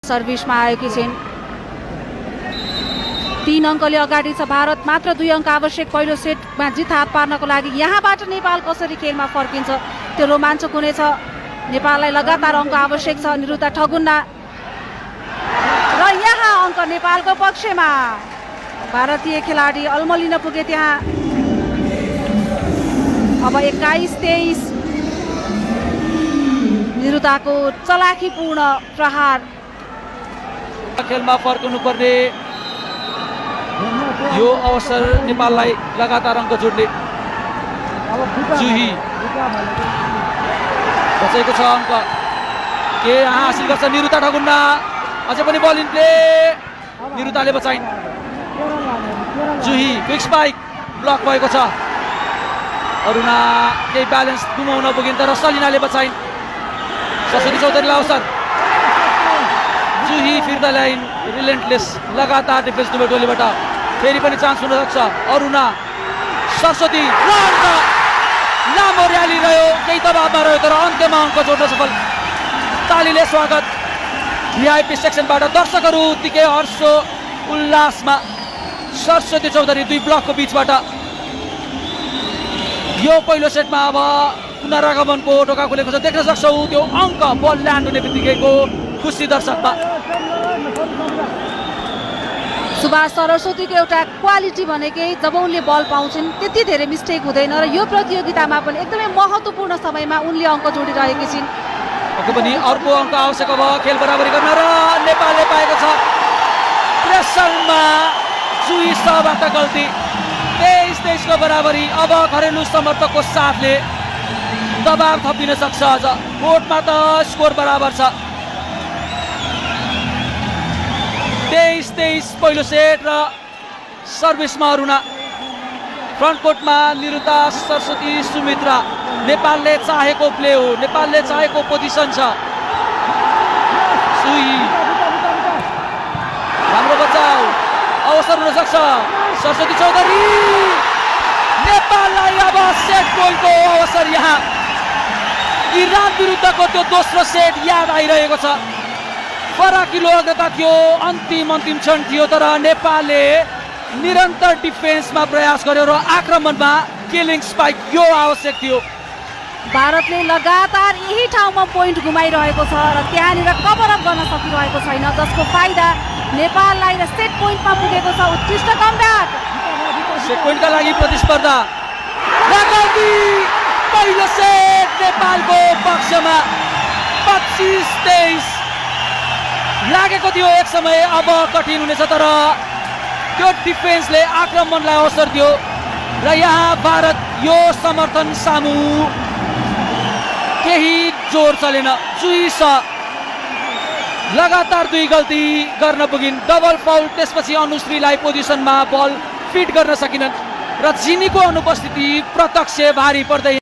सर्भिसमा आएकी छिन्। 3 अङ्कले अगाडि छ भारत। मात्र 2 अङ्क आवश्यक पहिलो सेटमा जित हात पार्नको लागि। यहाँबाट नेपाल कसरी खेलमा फर्किन्छ त्यो रोमाञ्चक हुनेछ। नेपाललाई लगातार अङ्क आवश्यक छ। निरुता ठगुन्ना र यहाँ अङ्क नेपालको पक्षमा। भारतीय खेलाडी अल्मलिन पुगे त्यहाँ। अब 21-23 निरुताको चलाखीपूर्ण प्रहार। खेलमा फर्कनुपर्ने यो अवसर नेपाललाई लगातार अङ्क जोड्ने। जुही बचेको छ अङ्क के यहाँ हासिल गर्छ निरुता ठगुन्ना। अझै पनि बल इन प्ले। निरुताले बचाइन्। जुही क्विक स्पाइक ब्लक भएको छ। अरुणा केही ब्यालेन्स गुमाउन पुगिन् तर सलिनाले बचाइन्। सरस्वती चौधरीलाई अवसर। जुही फिर्ता ल्याइन्। रिलेन्टलेस लगातार डिफेन्स नम्बर टोलीबाट फेरि पनि चान्स हुन सक्छ। अरुणा सरस्वती लामो र्याली रह्यो। केही दबावमा रह्यो तर अन्त्यमा अङ्क जोड्न सफल। तालीले स्वागत। भिआइपी सेक्सनबाट दर्शकहरू उत्तिकै हर्षो उल्लासमा। सरस्वती चौधरी 2 ब्लकको बिचबाट यो पहिलो सेटमा अब पुनरागमनको ढोका खुलेको छ। देख्न सक्छौँ त्यो अङ्क बल ल्यान्ड हुने बित्तिकैको खुसी दर्शकमा। सुभाष सरस्वतीको एउटा क्वालिटी भनेकै जब उनले बल पाउँछिन् त्यति धेरै मिस्टेक हुँदैन र यो प्रतियोगितामा पनि एकदमै महत्त्वपूर्ण समयमा उनले अङ्क जोडिरहेकी छिन्। पक्कै पनि अर्को अङ्क आवश्यक। अब खेल बराबरी गर्न र नेपालले पाएको छ। प्रेसरमा जुही सहबाट गल्ती। 23-23 को बराबरी। अब घरेलु समर्थकको साथले दबाव थपिन सक्छ। अझ कोर्टमा त स्कोर बराबर छ। 23-23 पहिलो सेट र सर्भिसमा अरुणा। फ्रन्ट कोर्टमा निरुता सरस्वती सुमित्रा। नेपालले चाहेको प्ले हो। नेपालले चाहेको पोजिसन छ। सुई राम्रो बचाउ अवसर हुन सक्छ। सरस्वती चौधरी नेपाललाई अब सेट गोलको अवसर। यहाँ इरान विरुद्धको त्यो दोस्रो सेट याद आइरहेको छ। फराकिलो अग्रता थियो। अन्तिम क्षण थियो तर नेपालले निरन्तर डिफेन्समा प्रयास गर्यो र आक्रमणमा किलिङ स्पाइक यो आवश्यक थियो। भारतले लगातार यही ठाउँमा पोइन्ट गुमाइरहेको छ र त्यहाँनिर कभर अप गर्न सकिरहेको छैन जसको फाइदा नेपाललाई र सेट पोइन्टमा पुगेको छ। उत्कृष्ट कमब्याक। सेट पोइन्टका लागि प्रतिस्पर्धा। पहिलो सेट नेपालको पक्षमा 25-23 लागेको थियो एक समय। अब कठिन हुनेछ तर त्यो डिफेन्सले आक्रमणलाई अवसर दियो र यहाँ भारत यो समर्थन सामु केही जोर चलेन। जुही लगातार 2 गल्ती गर्न पुगिन्। Double foul. त्यसपछि अनुश्रीलाई पोजिसनमा बल फिट गर्न सकिनन् र जिनीको अनुपस्थिति प्रत्यक्ष भारी पर्दै